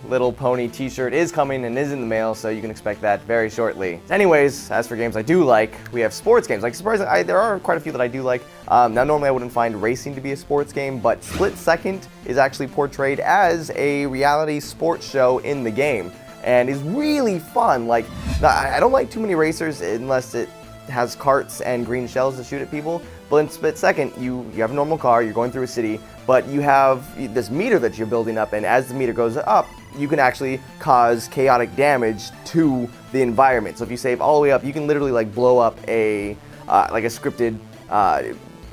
Little Pony t-shirt is coming and is in the mail, so you can expect that very shortly. Anyways, as for games I do like, we have sports games. Like, surprisingly, there are quite a few that I do like. Now, normally I wouldn't find racing to be a sports game, but Split Second is actually portrayed as a reality sports show in the game, and is really fun. Like, I don't like too many racers unless it has carts and green shells to shoot at people, but in Split Second, you have a normal car, you're going through a city, but you have this meter that you're building up, and as the meter goes up, you can actually cause chaotic damage to the environment. So if you save all the way up, you can literally like blow up a like a scripted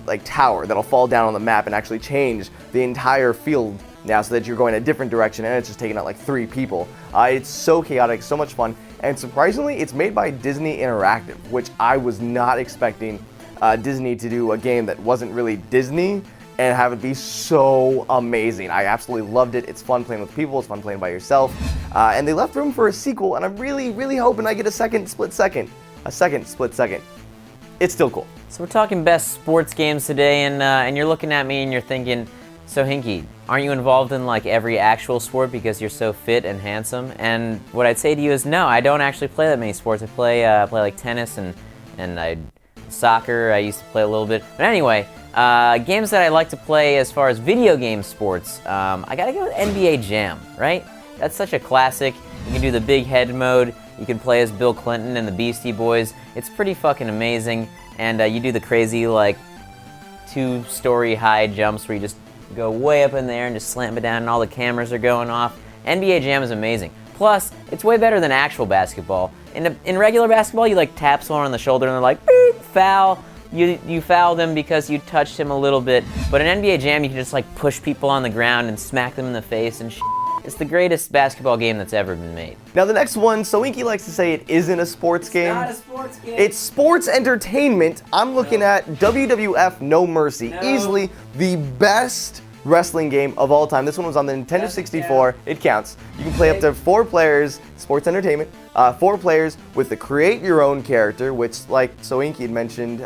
like tower that'll fall down on the map and actually change the entire field now, so that you're going a different direction, and it's just taking out like 3 people. It's so chaotic, so much fun, and surprisingly, it's made by Disney Interactive, which I was not expecting Disney to do a game that wasn't really Disney and have it be so amazing. I absolutely loved it. It's fun playing with people, it's fun playing by yourself, and they left room for a sequel, and I'm really, really hoping I get a second Split Second. It's still cool. So we're talking best sports games today, and you're looking at me and you're thinking, so Hinky, aren't you involved in like every actual sport because you're so fit and handsome? And what I'd say to you is no, I don't actually play that many sports. I play like tennis and soccer. I used to play a little bit. But anyway, games that I like to play as far as video game sports, I gotta go with NBA Jam, right? That's such a classic. You can do the big head mode. You can play as Bill Clinton and the Beastie Boys. It's pretty fucking amazing. And you do the crazy like 2-story high jumps where you just go way up in there and just slam it down and all the cameras are going off. NBA Jam is amazing. Plus, it's way better than actual basketball. In regular basketball, you like tap someone on the shoulder and they're like, beep, foul. You fouled him because you touched him a little bit. But in NBA Jam, you can just like push people on the ground and smack them in the face and shit. It's the greatest basketball game that's ever been made. Now the next one, Soinky likes to say it isn't a sports game. It's not a sports game. It's sports entertainment. I'm looking at WWF No Mercy. No. Easily the best wrestling game of all time. This one was on the Nintendo 64. It counts. You can play up to 4 players, sports entertainment, 4 players with the create your own character, which like Soinky had mentioned,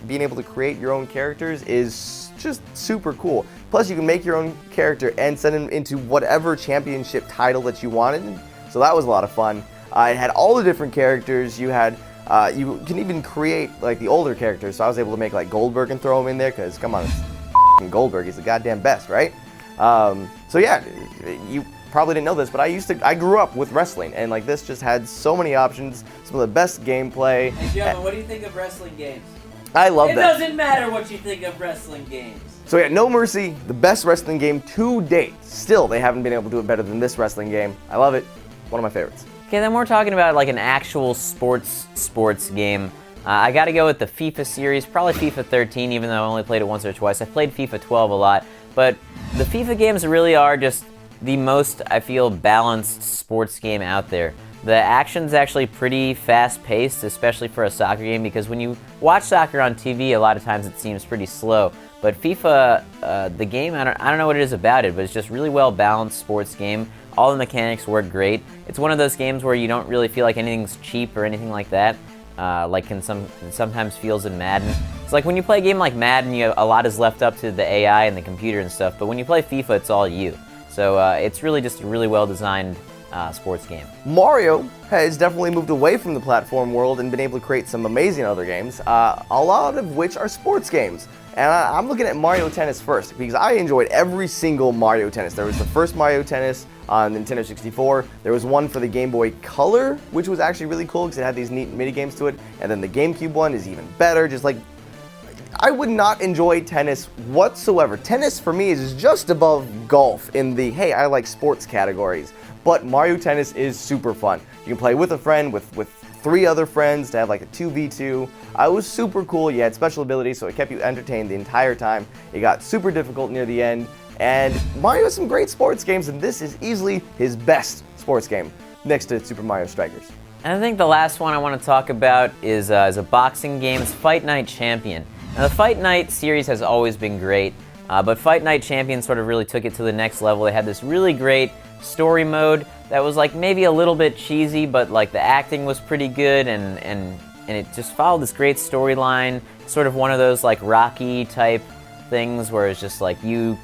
being able to create your own characters is just super cool. Plus you can make your own character and send him into whatever championship title that you wanted. So that was a lot of fun. It had all the different characters. You had, you can even create like the older characters. So I was able to make like Goldberg and throw him in there because come on, it's Goldberg. He's the goddamn best, right? So yeah, you probably didn't know this, but I grew up with wrestling, and like this just had so many options, some of the best gameplay. Hey Joe, what do you think of wrestling games? I love that. It doesn't matter what you think of wrestling games. So yeah, No Mercy, the best wrestling game to date. Still, they haven't been able to do it better than this wrestling game. I love it. One of my favorites. Okay, then we're talking about like an actual sports game. I gotta go with the FIFA series, probably FIFA 13, even though I only played it once or twice. I played FIFA 12 a lot, but the FIFA games really are just the most, I feel, balanced sports game out there. The action's actually pretty fast-paced, especially for a soccer game, because when you watch soccer on TV, a lot of times it seems pretty slow. But FIFA, the game, I don't know what it is about it, but it's just really well-balanced sports game. All the mechanics work great. It's one of those games where you don't really feel like anything's cheap or anything like that, like sometimes feels in Madden. It's like when you play a game like Madden, a lot is left up to the AI and the computer and stuff, but when you play FIFA, it's all you. So it's really just a really well-designed sports game. Mario has definitely moved away from the platform world and been able to create some amazing other games, a lot of which are sports games. And I'm looking at Mario Tennis first, because I enjoyed every single Mario Tennis. There was the first Mario Tennis on Nintendo 64. There was one for the Game Boy Color, which was actually really cool because it had these neat mini games to it. And then the GameCube one is even better. Just like, I would not enjoy tennis whatsoever. Tennis for me is just above golf in the, hey, I like sports categories. But Mario Tennis is super fun. You can play with a friend, with 3 other friends to have like a 2v2. It was super cool. You had special abilities, so it kept you entertained the entire time. It got super difficult near the end. And Mario has some great sports games, and this is easily his best sports game, next to Super Mario Strikers. And I think the last one I want to talk about is a boxing game. It's Fight Night Champion. Now, the Fight Night series has always been great, but Fight Night Champion sort of really took it to the next level. They had this really great story mode that was like maybe a little bit cheesy, but like the acting was pretty good, and it just followed this great storyline. Sort of one of those like Rocky type things where it's just like you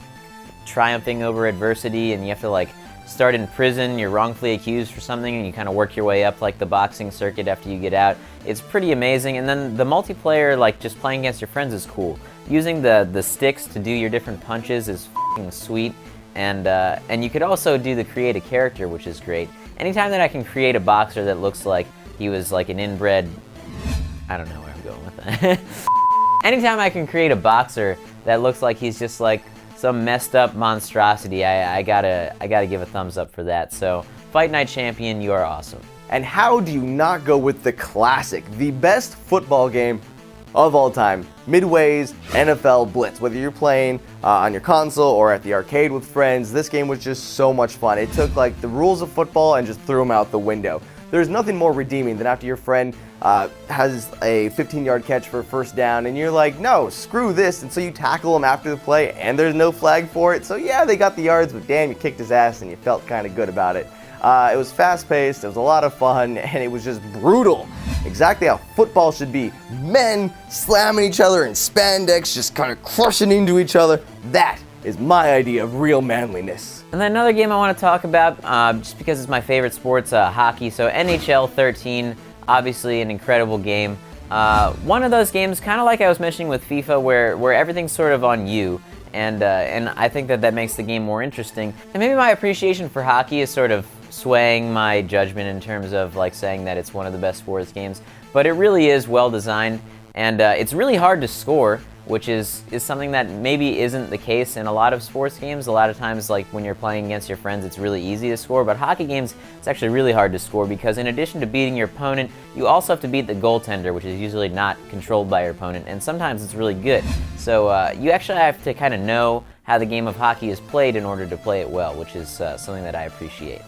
triumphing over adversity, and you have to like start in prison, you're wrongfully accused for something, and you kind of work your way up like the boxing circuit after you get out. It's pretty amazing. And then the multiplayer, like just playing against your friends, is cool. Using the sticks to do your different punches is f***ing sweet. And you could also do the create a character, which is great. Anytime that I can create a boxer that looks like he was like an inbred, I don't know where I'm going with that. Anytime I can create a boxer that looks like he's just like some messed up monstrosity, I gotta give a thumbs up for that. So Fight Night Champion, you are awesome. And how do you not go with the classic, the best football game of all time, Midway's NFL Blitz? Whether you're playing on your console or at the arcade with friends, this game was just so much fun. It took like the rules of football and just threw them out the window. There's nothing more redeeming than after your friend has a 15-yard catch for a first down and you're like, no, screw this, and so you tackle him after the play and there's no flag for it. So yeah, they got the yards, but damn, you kicked his ass and you felt kind of good about it. It was fast-paced, it was a lot of fun, and it was just brutal. Exactly how football should be. Men slamming each other in spandex, just kind of crushing into each other. That is my idea of real manliness. And then another game I want to talk about, just because it's my favorite sports, hockey. So NHL 13, obviously an incredible game. One of those games, kind of like I was mentioning with FIFA, where everything's sort of on you. And I think that makes the game more interesting. And maybe my appreciation for hockey is sort of swaying my judgment in terms of like saying that it's one of the best sports games, but it really is well designed, and it's really hard to score, which is something that maybe isn't the case in a lot of sports games. A lot of times, like when you're playing against your friends, it's really easy to score, but hockey games, it's actually really hard to score because in addition to beating your opponent, you also have to beat the goaltender, which is usually not controlled by your opponent, and sometimes it's really good. So you actually have to kind of know how the game of hockey is played in order to play it well, which is something that I appreciate.